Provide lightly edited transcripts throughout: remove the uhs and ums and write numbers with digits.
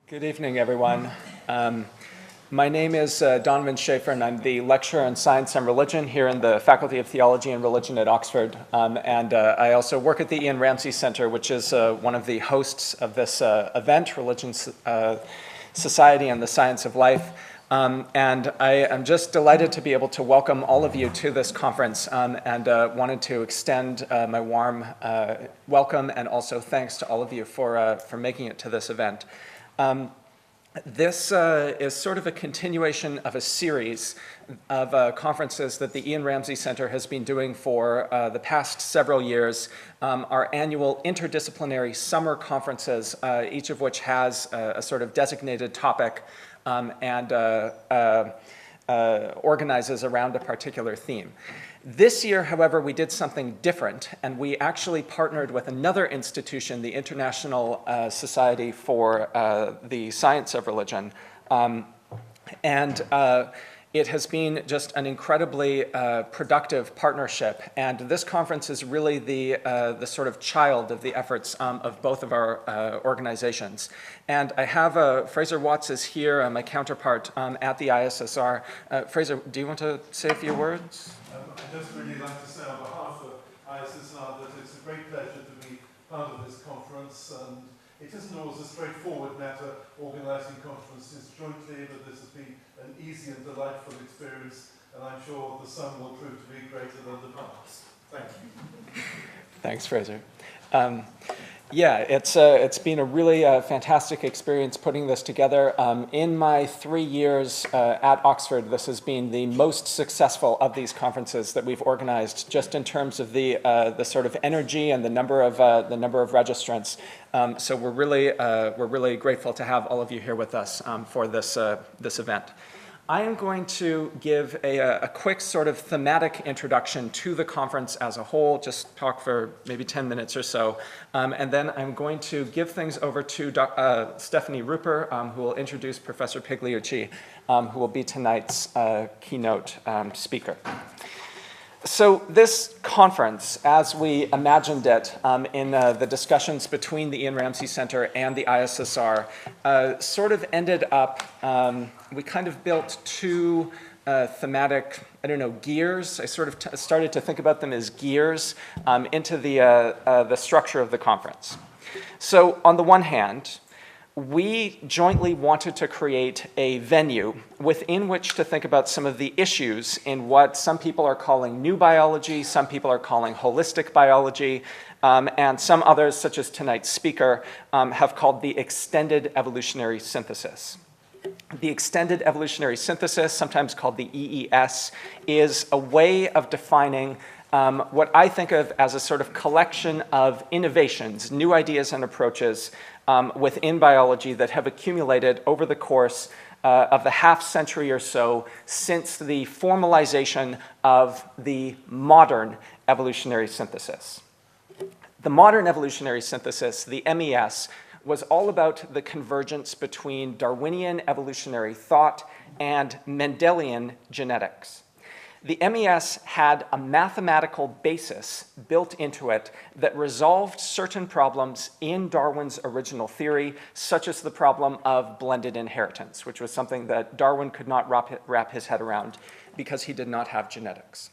Good evening, everyone. My name is Donovan Shaefer, and I'm the lecturer in science and religion here in the Faculty of Theology and Religion at Oxford. I also work at the Ian Ramsey Center, which is one of the hosts of this event, Religion, Society, and the Science of Life. And I am just delighted to be able to welcome all of you to this conference and wanted to extend my warm welcome and also thanks to all of you for making it to this event. This is sort of a continuation of a series of conferences that the Ian Ramsey Center has been doing for the past several years, our annual interdisciplinary summer conferences, each of which has a sort of designated topic and organizes around a particular theme. This year, however, we did something different, and we actually partnered with another institution, the International Society for the Science of Religion, it has been just an incredibly productive partnership, and this conference is really the sort of child of the efforts of both of our organizations. And I have Fraser Watts is here, my counterpart at the ISSR. Fraser, do you want to say a few words? I'd just really like to say on behalf of ISSR that it's a great pleasure to be part of this conference, and it isn't always a straightforward matter organising conferences jointly, but this has been an easy and delightful experience, and I'm sure the sum will prove to be greater than the parts. Thank you. Thanks, Fraser. Yeah, it's been a really fantastic experience putting this together. In my 3 years at Oxford, this has been the most successful of these conferences that we've organized, just in terms of the sort of energy and the number of registrants. So we're really grateful to have all of you here with us for this event. I am going to give a quick sort of thematic introduction to the conference as a whole, just talk for maybe 10 minutes or so, and then I'm going to give things over to Stephanie Ruper, who will introduce Professor Pigliucci, who will be tonight's keynote speaker. So this conference, as we imagined it in the discussions between the Ian Ramsey Center and the ISSR, sort of ended up, we kind of built two thematic, gears. I sort of started to think about them as gears into the structure of the conference. So on the one hand, we jointly wanted to create a venue within which to think about some of the issues in what some people are calling new biology, some people are calling holistic biology, and some others, such as tonight's speaker, have called the extended evolutionary synthesis. The extended evolutionary synthesis, sometimes called the EES, is a way of defining what I think of as a sort of collection of innovations, new ideas and approaches within biology that have accumulated over the course of the half century or so since the formalization of the modern evolutionary synthesis. The modern evolutionary synthesis, the MES, was all about the convergence between Darwinian evolutionary thought and Mendelian genetics. The MES had a mathematical basis built into it that resolved certain problems in Darwin's original theory, such as the problem of blended inheritance, which was something that Darwin could not wrap his head around because he did not have genetics.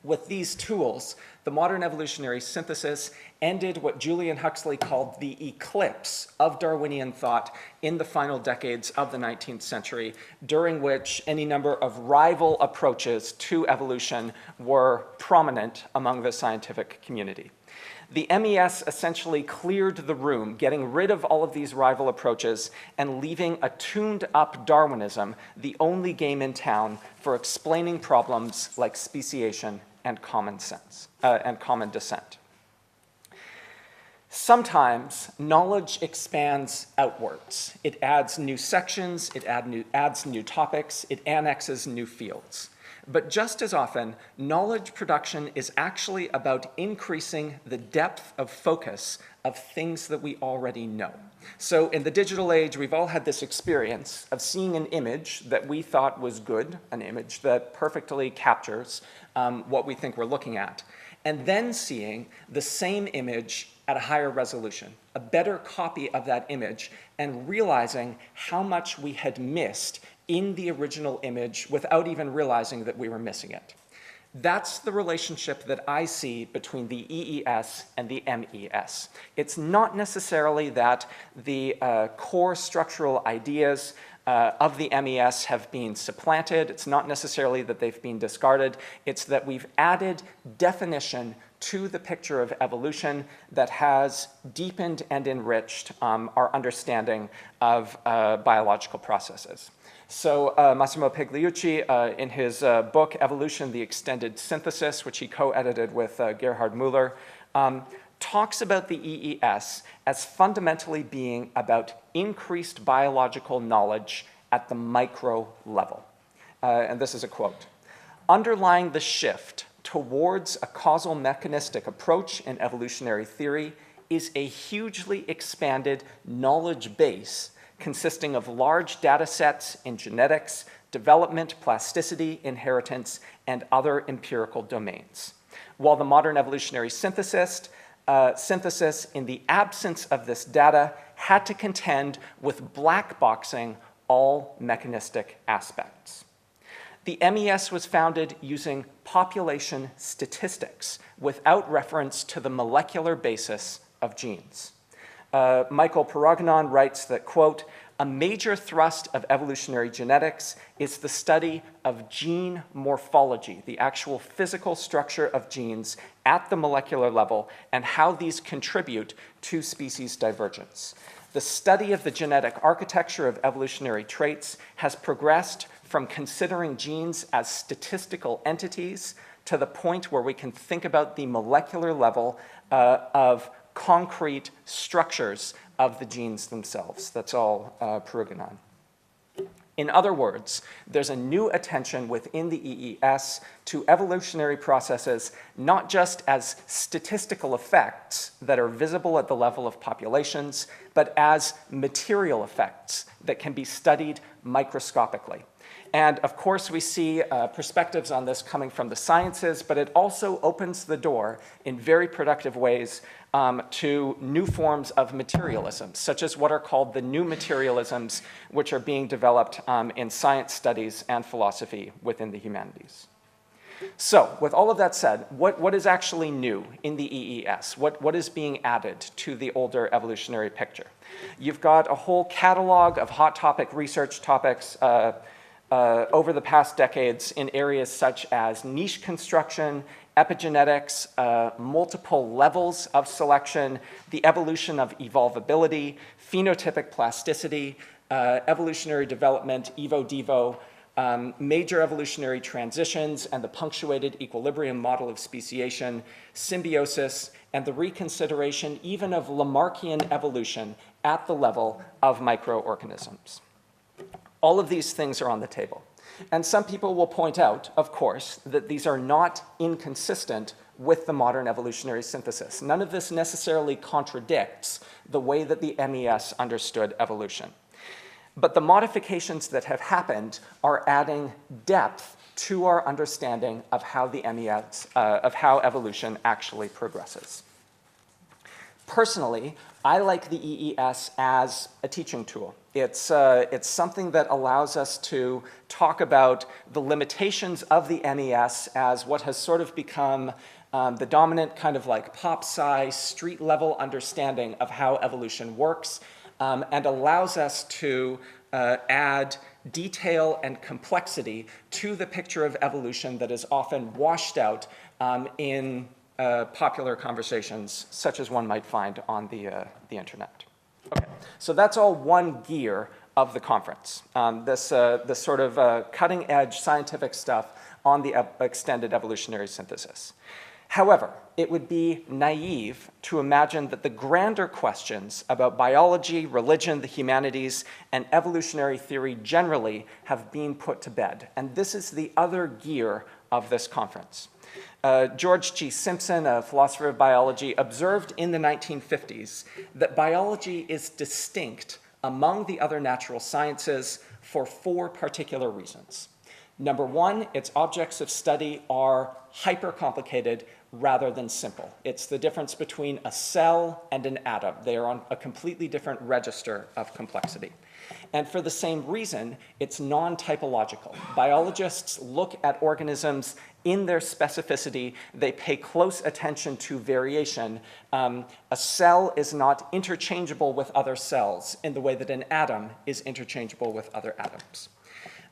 With these tools, the modern evolutionary synthesis ended what Julian Huxley called the eclipse of Darwinian thought in the final decades of the 19th century, during which any number of rival approaches to evolution were prominent among the scientific community. The MES essentially cleared the room, getting rid of all of these rival approaches and leaving a tuned-up Darwinism the only game in town for explaining problems like speciation and common sense and common descent. Sometimes knowledge expands outwards. It adds new sections, it adds new topics, it annexes new fields. But just as often, knowledge production is actually about increasing the depth of focus of things that we already know. So in the digital age, we've all had this experience of seeing an image that we thought was good, an image that perfectly captures what we think we're looking at, and then seeing the same image at a higher resolution, a better copy of that image, and realizing how much we had missed in the original image without even realizing that we were missing it. That's the relationship that I see between the EES and the MES. It's not necessarily that the core structural ideas of the MES have been supplanted. It's not necessarily that they've been discarded. It's that we've added definition to the picture of evolution that has deepened and enriched our understanding of biological processes. So Massimo Pigliucci, in his book, Evolution, the Extended Synthesis, which he co-edited with Gerhard Müller, talks about the EES as fundamentally being about increased biological knowledge at the micro level. And this is a quote. Underlying the shift towards a causal mechanistic approach in evolutionary theory is a hugely expanded knowledge base consisting of large data sets in genetics, development, plasticity, inheritance, and other empirical domains. While the modern evolutionary synthesis, in the absence of this data, had to contend with black boxing all mechanistic aspects. The MES was founded using population statistics without reference to the molecular basis of genes. Michael Perognon writes that, quote, a major thrust of evolutionary genetics is the study of gene morphology, the actual physical structure of genes at the molecular level, and how these contribute to species divergence. The study of the genetic architecture of evolutionary traits has progressed from considering genes as statistical entities to the point where we can think about the molecular level of concrete structures of the genes themselves. That's all Perugginan. In other words, there's a new attention within the EES to evolutionary processes not just as statistical effects that are visible at the level of populations, but as material effects that can be studied microscopically. And of course, we see perspectives on this coming from the sciences, but it also opens the door in very productive ways to new forms of materialism, such as what are called the new materialisms, which are being developed in science studies and philosophy within the humanities. So, with all of that said, what is actually new in the EES? What is being added to the older evolutionary picture? You've got a whole catalog of hot topic research topics over the past decades in areas such as niche construction, epigenetics, multiple levels of selection, the evolution of evolvability, phenotypic plasticity, evolutionary development, evo-devo, major evolutionary transitions and the punctuated equilibrium model of speciation, symbiosis, and the reconsideration even of Lamarckian evolution at the level of microorganisms. All of these things are on the table. And some people will point out, of course, that these are not inconsistent with the modern evolutionary synthesis. None of this necessarily contradicts the way that the MES understood evolution. But the modifications that have happened are adding depth to our understanding of how the MES, of how evolution actually progresses. Personally, I like the EES as a teaching tool. It's something that allows us to talk about the limitations of the MES as what has sort of become the dominant kind of like pop-sci, street-level understanding of how evolution works, and allows us to add detail and complexity to the picture of evolution that is often washed out in popular conversations, such as one might find on the internet. Okay, so that's all one gear of the conference, this sort of cutting-edge scientific stuff on the extended evolutionary synthesis. However, it would be naive to imagine that the grander questions about biology, religion, the humanities, and evolutionary theory generally have been put to bed. And this is the other gear of this conference. George G. Simpson, a philosopher of biology, observed in the 1950s that biology is distinct among the other natural sciences for 4 particular reasons. Number one, its objects of study are hyper-complicated rather than simple. It's the difference between a cell and an atom. They are on a completely different register of complexity. And for the same reason, it's non-typological. Biologists look at organisms in their specificity. They pay close attention to variation. A cell is not interchangeable with other cells in the way that an atom is interchangeable with other atoms.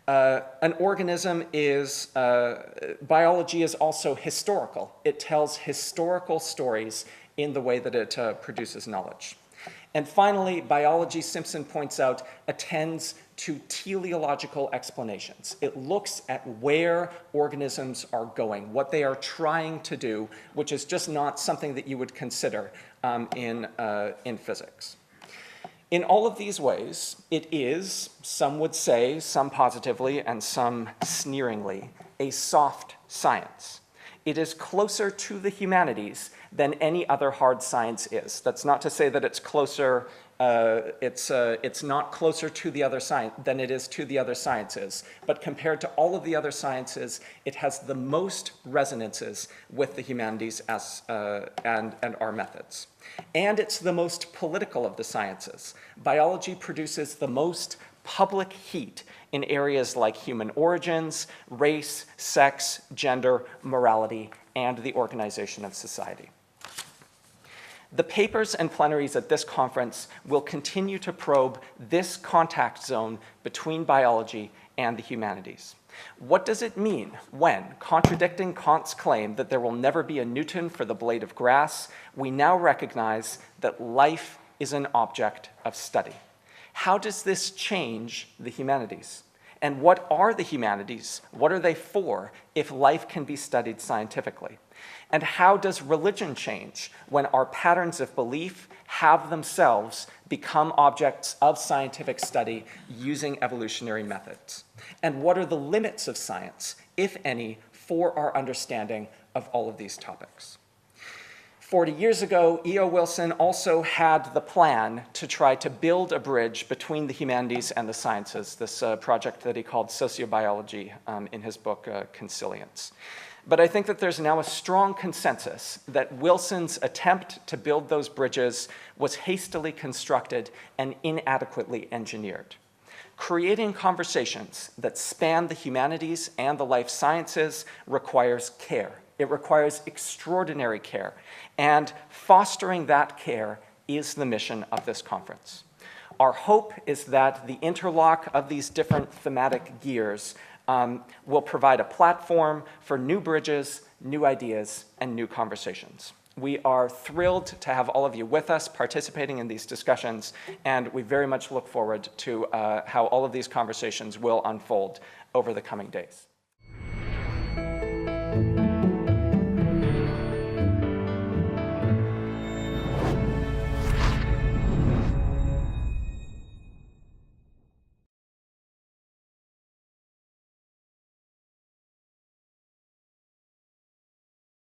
An organism is, biology is also historical. It tells historical stories in the way that it produces knowledge. And finally, biology, Simpson points out, attends to teleological explanations. It looks at where organisms are going, what they are trying to do, which is just not something that you would consider in physics. In all of these ways, it is, some would say, some positively and some sneeringly, a soft science. It is closer to the humanities than any other hard science is. That's not to say that it's closer, it's not closer to the other science than it is to the other sciences. But compared to all of the other sciences, it has the most resonances with the humanities as, and our methods. And it's the most political of the sciences. Biology produces the most public heat in areas like human origins, race, sex, gender, morality, and the organization of society. The papers and plenaries at this conference will continue to probe this contact zone between biology and the humanities. What does it mean when, contradicting Kant's claim that there will never be a Newton for the blade of grass, we now recognize that life is an object of study? How does this change the humanities? And what are the humanities? What are they for if life can be studied scientifically? And how does religion change when our patterns of belief have themselves become objects of scientific study using evolutionary methods? And what are the limits of science, if any, for our understanding of all of these topics? 40 years ago, E.O. Wilson also had the plan to try to build a bridge between the humanities and the sciences, this project that he called sociobiology in his book, Consilience. But I think that there's now a strong consensus that Wilson's attempt to build those bridges was hastily constructed and inadequately engineered. Creating conversations that span the humanities and the life sciences requires care. It requires extraordinary care, and fostering that care is the mission of this conference. Our hope is that the interlock of these different thematic gears will provide a platform for new bridges, new ideas, and new conversations. We are thrilled to have all of you with us participating in these discussions, and we very much look forward to how all of these conversations will unfold over the coming days.